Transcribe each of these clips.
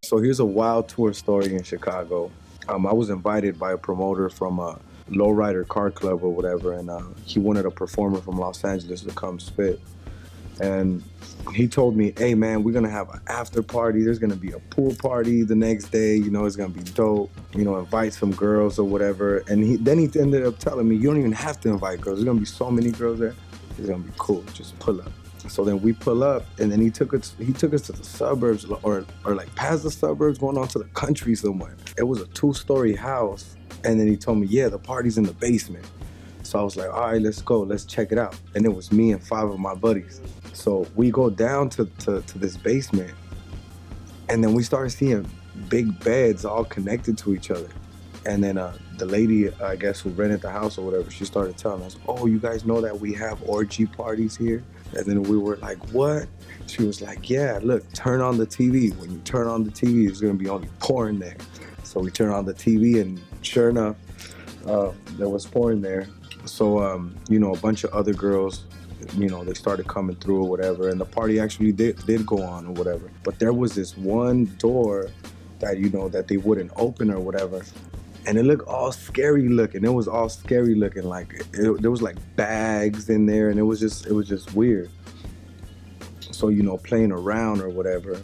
So here's a wild tour story in Chicago. I was invited by a promoter from a lowrider car club or whatever, and he wanted a performer from Los Angeles to come spit. And he told me, hey man, we're gonna have an after party. There's gonna be a pool party the next day. You know, it's gonna be dope. You know, invite some girls or whatever. And then he ended up telling me, you don't even have to invite girls. There's gonna be so many girls there. It's gonna be cool. Just pull up. So then we pull up, and then he took us to the suburbs, or like past the suburbs, going on to the country somewhere. It was a 2-story house, and then he told me, yeah, the party's in the basement. So I was like, all right, let's go, let's check it out. And it was me and 5 of my buddies. So we go down to this basement, and then we started seeing big beds all connected to each other. And then the lady, I guess, who rented the house or whatever, she started telling us, oh, you guys know that we have orgy parties here? And then we were like, what? She was like, yeah, look, turn on the TV. When you turn on the TV, there's gonna be only porn there. So we turn on the TV, and sure enough, there was porn there. So, you know, a bunch of other girls, you know, they started coming through or whatever, and the party actually did go on or whatever. But there was this one door that, you know, that they wouldn't open or whatever. And it looked all scary looking. It was all scary looking. Like there was like bags in there, and it was just weird. So, you know, playing around or whatever,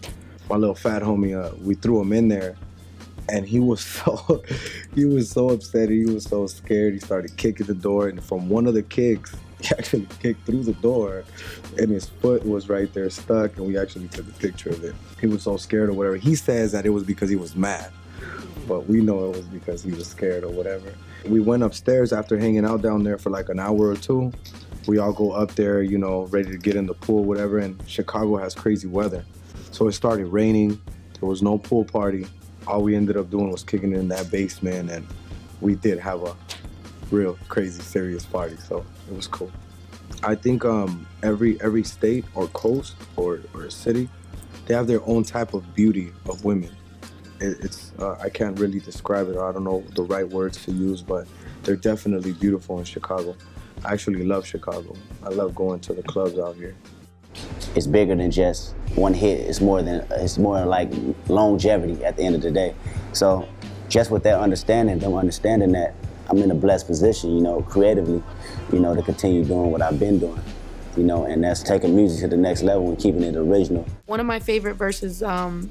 my little fat homie, we threw him in there, and he was so upset. He was so scared. He started kicking the door, and from one of the kicks, he actually kicked through the door, and his foot was right there stuck, and we actually took a picture of it. He was so scared or whatever. He says that it was because he was mad, but we know it was because he was scared or whatever. We went upstairs after hanging out down there for like an hour or two. We all go up there, you know, ready to get in the pool, whatever, and Chicago has crazy weather. So it started raining. There was no pool party. All we ended up doing was kicking it in that basement, and we did have a real crazy serious party, so it was cool. I think every state or coast or city, they have their own type of beauty of women. It's I can't really describe it, or I don't know the right words to use, but they're definitely beautiful in Chicago. I actually love Chicago. I love going to the clubs out here. It's bigger than just one hit. It's more like longevity at the end of the day. So just with that understanding, them understanding that I'm in a blessed position, you know, creatively, you know, to continue doing what I've been doing, you know, and that's taking music to the next level and keeping it original. One of my favorite verses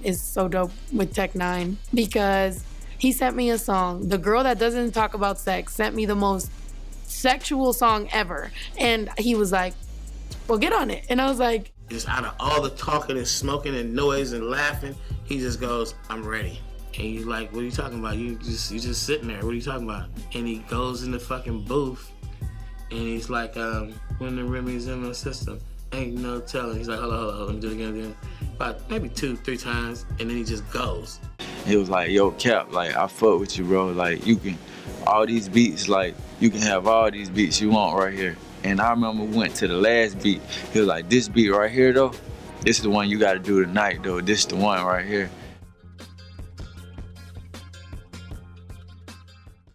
is So Dope with Tech Nine, because he sent me a song. The girl that doesn't talk about sex sent me the most sexual song ever. And he was like, well, get on it. And I was like, just out of all the talking and smoking and noise and laughing, he just goes, I'm ready. And you're like, what are you talking about? You just sitting there. What are you talking about? And he goes in the fucking booth, and he's like, when the Remy's in my system, ain't no telling. He's like, hold on, let me do it again. About maybe 2-3 times, and then he just goes. He was like, yo, Cap, like, I fuck with you, bro. Like, you can, all these beats, like, you can have all these beats you want right here. And I remember we went to the last beat. He was like, this beat right here, though, this is the one you got to do tonight, though. This is the one right here.